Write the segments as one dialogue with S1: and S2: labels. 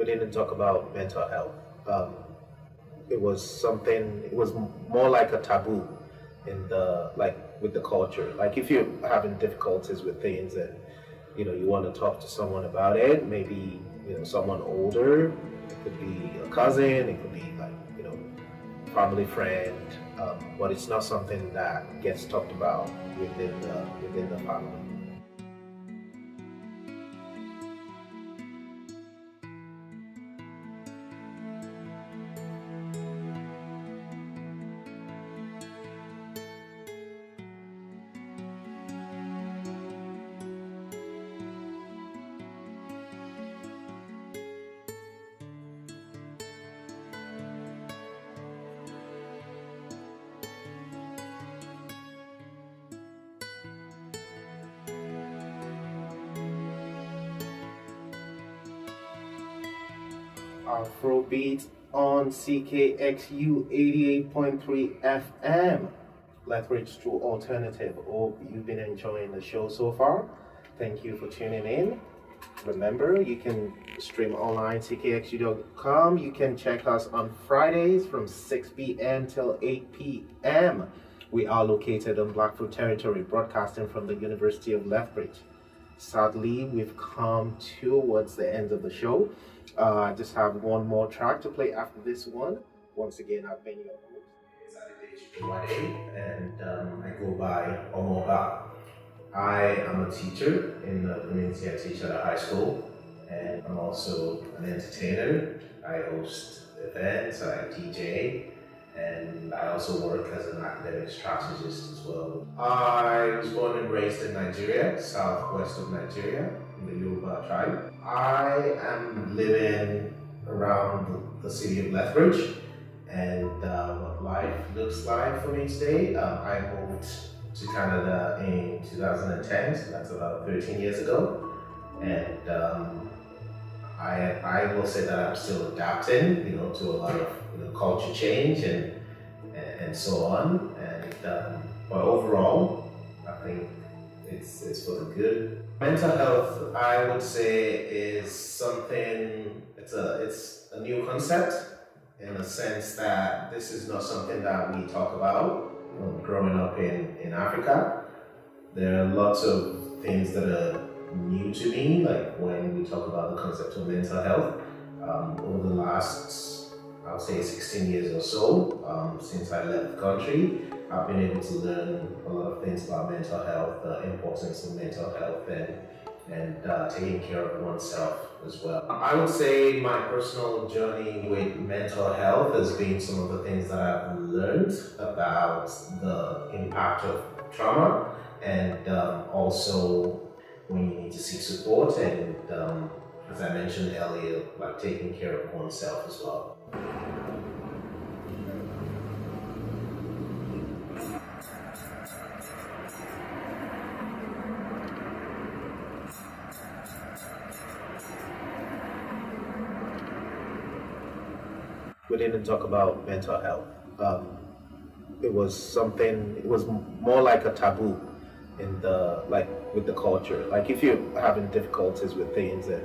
S1: we didn't talk about mental health. It was something, it was more like a taboo in the, like with the culture. Like if you're having difficulties with things and, you want to talk to someone about it, maybe, someone older, it could be a cousin, it could be like, family friend, but it's not something that gets talked about within the family. Afrobeat on CKXU 88.3 FM, Lethbridge to Alternative. Hope you've been enjoying the show so far. Thank you for tuning in. Remember, you can stream online ckxu.com. You can check us on Fridays from 6 p.m. till 8 p.m. We are located on Blackfoot territory, broadcasting from the University of Lethbridge. Sadly, we've come towards the end of the show. I just have one more track to play after this one. Once again, I've been your host. It's Adedeji, and I go by Omoba. I am a teacher in the community. I teach at a high school, and I'm also an entertainer. I host events, I DJ, and I also work as an academic strategist as well. I was born and raised in Nigeria, southwest of Nigeria, in the Yoruba tribe. I am living around the city of Lethbridge, and what life looks like for me today. I moved to Canada in 2010, so that's about 13 years ago, and I will say that I'm still adapting, to a lot of culture change and so on. And but overall, I think it's for the good. Mental health, I would say, is something. It's a new concept in the sense that this is not something that we talk about. Growing up in Africa, there are lots of things that are new to me, like when we talk about the concept of mental health. Over the last, I would say 16 years or so, since I left the country, I've been able to learn a lot of things about mental health, the importance of mental health, and taking care of oneself as well. I would say my personal journey with mental health has been some of the things that I've learned about the impact of trauma, and also when you need to seek support, and as I mentioned earlier, like taking care of oneself as well. We didn't talk about mental health. It was something, it was more like a taboo in the, like with the culture. Like if you're having difficulties with things and,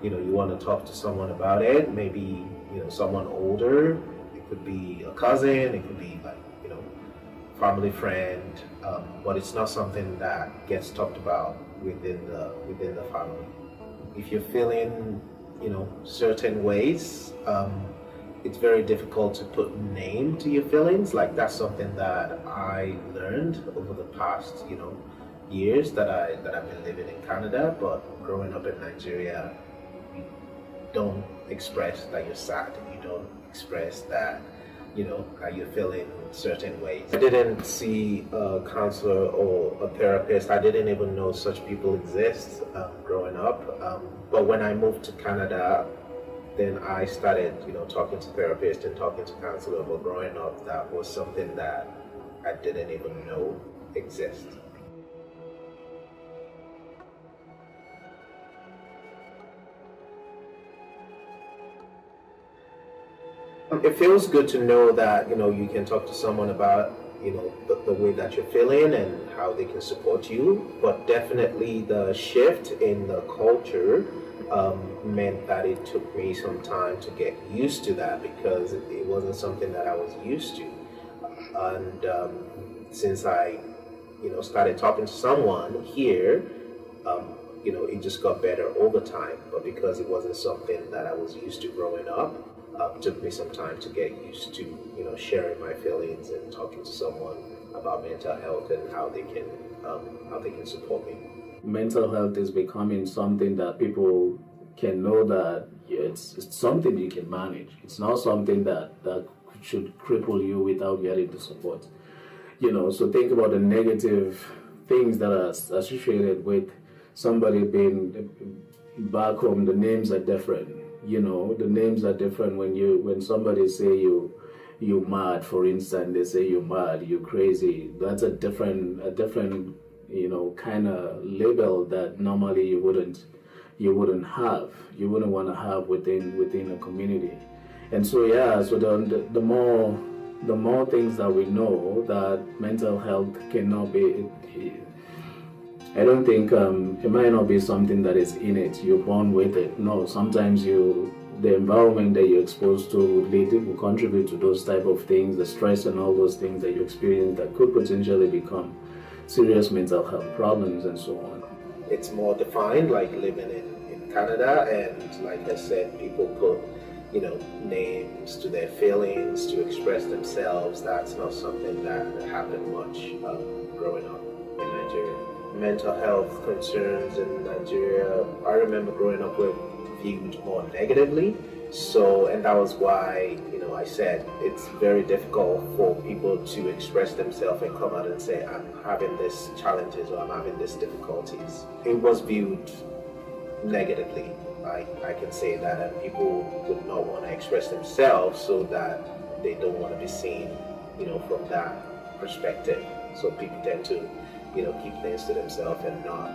S1: you want to talk to someone about it, maybe, someone older, it could be a cousin, it could be like, family friend, but it's not something that gets talked about within the family. If you're feeling, certain ways, it's very difficult to put name to your feelings. Like that's something that I learned over the past, years that I've been living in Canada. But growing up in Nigeria, you don't express that you're sad. You don't express that, how you're feeling certain ways. I didn't see a counselor or a therapist. I didn't even know such people exist growing up. But when I moved to Canada, then I started, talking to therapists and talking to counselors. But growing up, that was something that I didn't even know exists. It feels good to know that, you can talk to someone about, the way that you're feeling and how they can support you. But definitely the shift in the culture meant that it took me some time to get used to that because it wasn't something that I was used to. And since I, started talking to someone here, it just got better over time. But because it wasn't something that I was used to growing up, it took me some time to get used to, sharing my feelings and talking to someone about mental health and how they can support me.
S2: Mental health is becoming something that people can know that it's something you can manage. It's not something that should cripple you without getting the support. So think about the negative things that are associated with somebody being back home. The names are different. The names are different when somebody say you mad, for instance. They say you're mad, you're crazy. That's a different kind of label that normally you wouldn't want to have within a community. And so the more things that we know that mental health cannot be, I don't think it might not be something that is innate. You're born with it. No, sometimes the environment that you're exposed to will contribute to those type of things, the stress and all those things that you experience that could potentially become serious mental health problems and so on.
S1: It's more defined, like living in Canada, and like I said, people put names to their feelings to express themselves. That's not something that happened much growing up in Nigeria. Mental health concerns in Nigeria, I remember growing up with viewed more negatively. So, and that was why, I said it's very difficult for people to express themselves and come out and say, I'm having these challenges or I'm having these difficulties. It was viewed negatively. I can say that, and people would not want to express themselves so that they don't want to be seen, from that perspective. So people tend to, keep things to themselves and not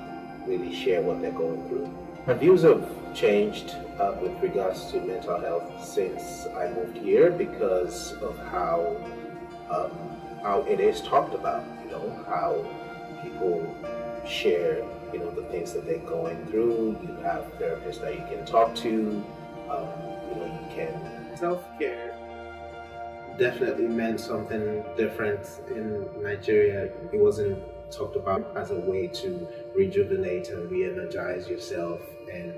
S1: really share what they're going through. My views have changed with regards to mental health since I moved here because of how it is talked about, how people share the things that they're going through. You have therapists that you can talk to, you can. Self-care definitely meant something different in Nigeria. It wasn't talked about as a way to rejuvenate and re-energize yourself and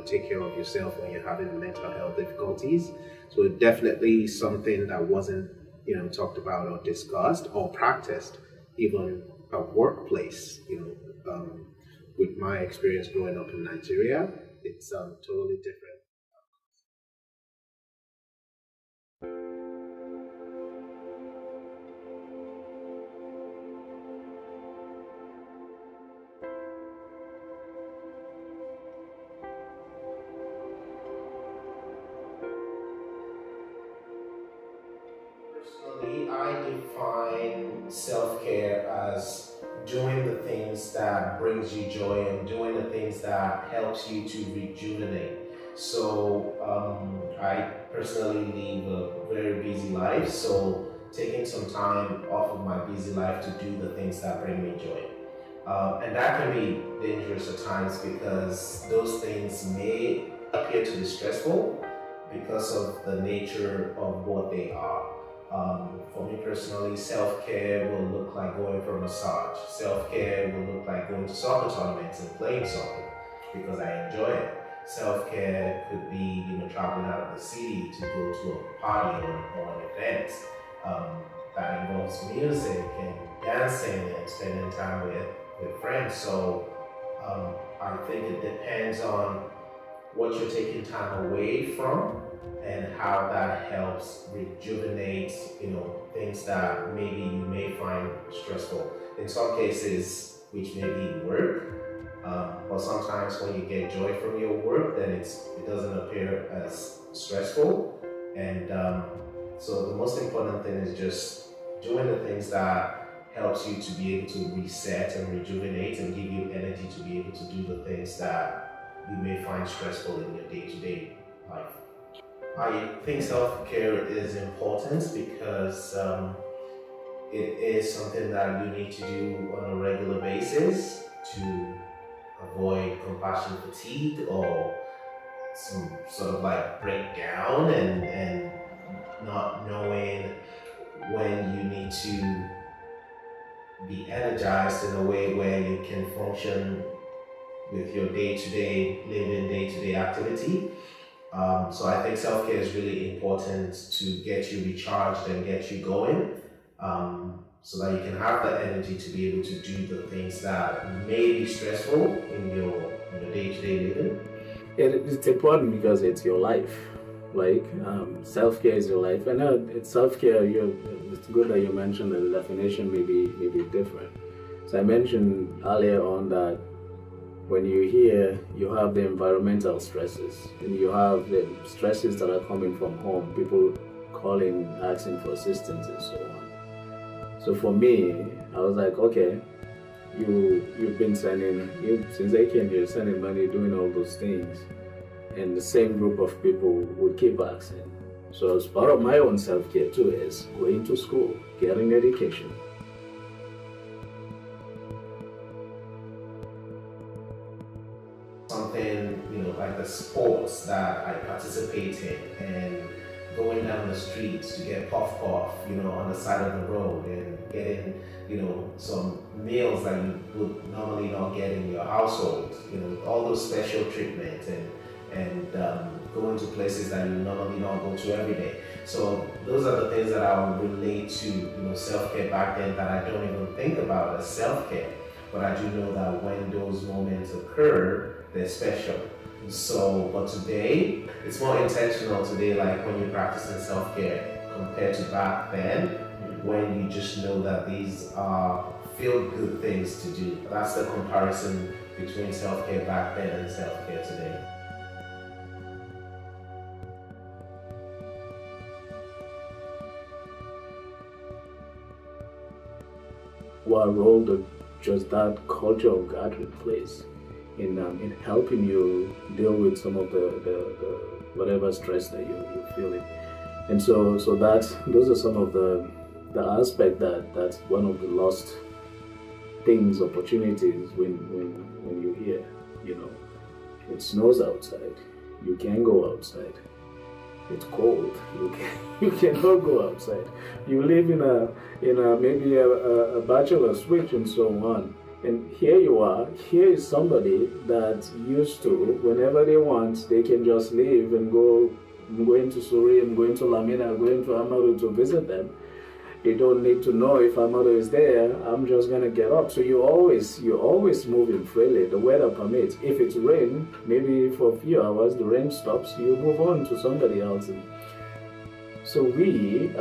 S1: take care of yourself when you're having mental health difficulties. So definitely something that wasn't talked about or discussed or practiced even at workplace. With my experience growing up in Nigeria, it's totally different. Personally, I define self-care as doing the things that brings you joy and doing the things that helps you to rejuvenate. So I personally live a very busy life, so taking some time off of my busy life to do the things that bring me joy. And that can be dangerous at times because those things may appear to be stressful because of the nature of what they are. For me personally, self-care will look like going for a massage. Self-care will look like going to soccer tournaments and playing soccer because I enjoy it. Self-care could be, traveling out of the city to go to a party or an event that involves music and dancing and spending time with friends. So I think it depends on what you're taking time away from and how that helps rejuvenate, things that maybe you may find stressful. In some cases, which may be work, but sometimes when you get joy from your work, then it doesn't appear as stressful. And so the most important thing is just doing the things that helps you to be able to reset and rejuvenate and give you energy to be able to do the things that you may find stressful in your day-to-day life. I think self-care is important because it is something that you need to do on a regular basis to avoid compassion fatigue or some sort of like breakdown and not knowing when you need to be energized in a way where you can function with your day-to-day living, day-to-day activity. So I think self-care is really important to get you recharged and get you going, so that you can have the energy to be able to do the things that may be stressful in your day-to-day living.
S2: It's important because it's your life. Like, self-care is your life. I know it's self-care. It's good that you mentioned that the definition may be different. So I mentioned earlier on that when you're here, you have the environmental stresses, and you have the stresses that are coming from home, people calling, asking for assistance, and so on. So for me, I was like, okay, you've been since I came here, sending money, doing all those things, and the same group of people would keep asking. So as part of my own self-care too is going to school, getting education.
S1: Something, like the sports that I participate in, and going down the streets to get puff on the side of the road, and getting, some meals that you would normally not get in your household, all those special treatments, and going to places that you normally not go to every day. So those are the things that I would relate to, self-care back then, that I don't even think about as self-care. But I do know that when those moments occur, they're special. So, but today, it's more intentional today, like when you're practicing self-care compared to back then, when you just know that these are feel-good things to do. That's the comparison between self-care back then and self-care today.
S2: What role does just that culture of gathering plays in helping you deal with some of the whatever stress that you're feeling? And so those are some of the aspect that's one of the lost things, opportunities when you're here. It snows outside, you can't go outside. It's cold, you cannot go outside. You live in a maybe a bachelor suite and so on. And here you are, here is somebody that's used to, whenever they want, they can just leave and go. I'm going to Surrey, I'm going to Lamina, I'm going to Amaru to visit them. They don't need to know if Amaru is there, I'm just gonna get up. So you're always moving freely, the weather permits. If it's rain, maybe for a few hours, the rain stops, you move on to somebody else. And so we,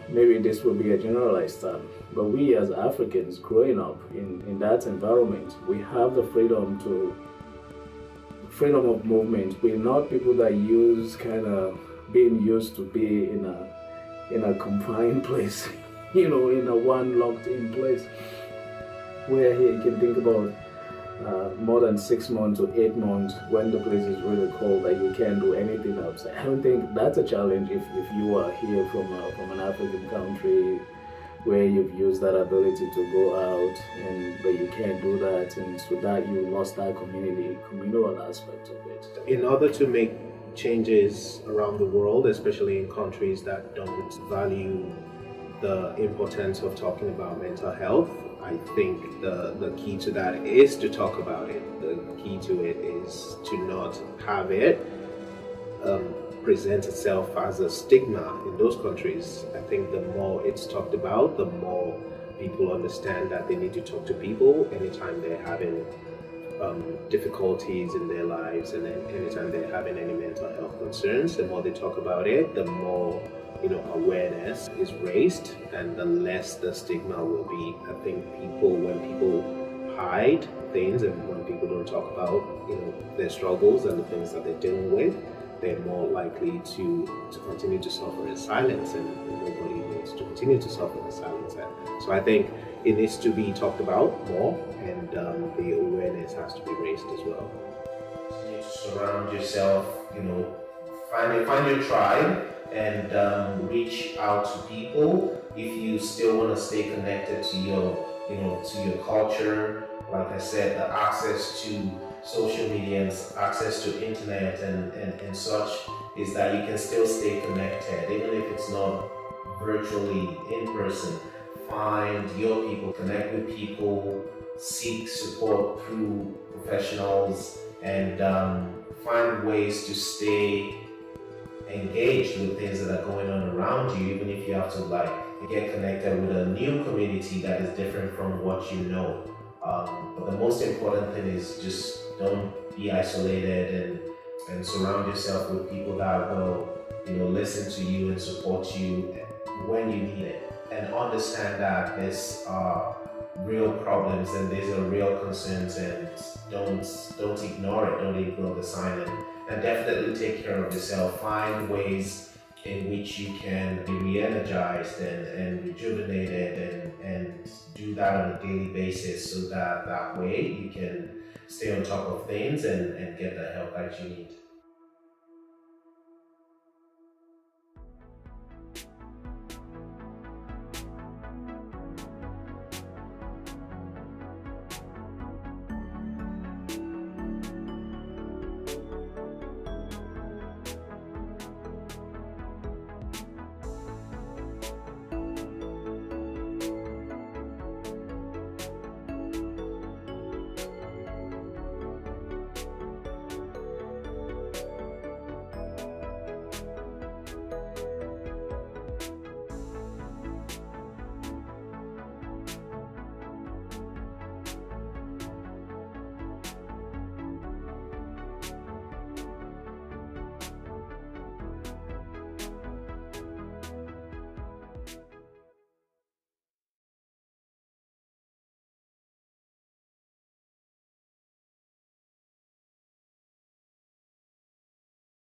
S2: maybe this will be a generalized term, but we as Africans growing up in that environment, we have the freedom of movement. We're not people that being used to be in a confined place, in a one locked in place. Where here you can think about more than 6 months or 8 months when the place is really cold that you can't do anything outside. I don't think that's a challenge if you are here from an African country where you've used that ability to go out, but you can't do that, and so that you lost that communal aspect of it.
S1: In order to make changes around the world, especially in countries that don't value the importance of talking about mental health, I think the key to that is to talk about it. The key to it is to not have it present itself as a stigma in those countries. I think the more it's talked about, the more people understand that they need to talk to people anytime they're having difficulties in their lives, and then anytime they're having any mental health concerns. The more they talk about it, the more awareness is raised, and the less the stigma will be. I think when people hide things, and when people don't talk about their struggles and the things that they're dealing with, they're more likely to continue to suffer in silence, and nobody needs to continue to suffer in silence. So I think it needs to be talked about more, and the awareness has to be raised as well. You need to surround yourself, find your tribe, and reach out to people if you still want to stay connected to to your culture. Like I said, the access to social media and access to internet and such is that you can still stay connected, even if it's not virtually in person. Find your people, connect with people, seek support through professionals, and find ways to stay engaged with things that are going on around you, even if you have to get connected with a new community that is different from what you know. But the most important thing is just don't be isolated and surround yourself with people that will listen to you and support you when you need it, and understand that there's real problems and these are real concerns, and don't ignore it, don't ignore the sign, and definitely take care of yourself. Find ways in which you can be re-energized and rejuvenated, and do that on a daily basis, so that way you can stay on top of things and get the help that you need.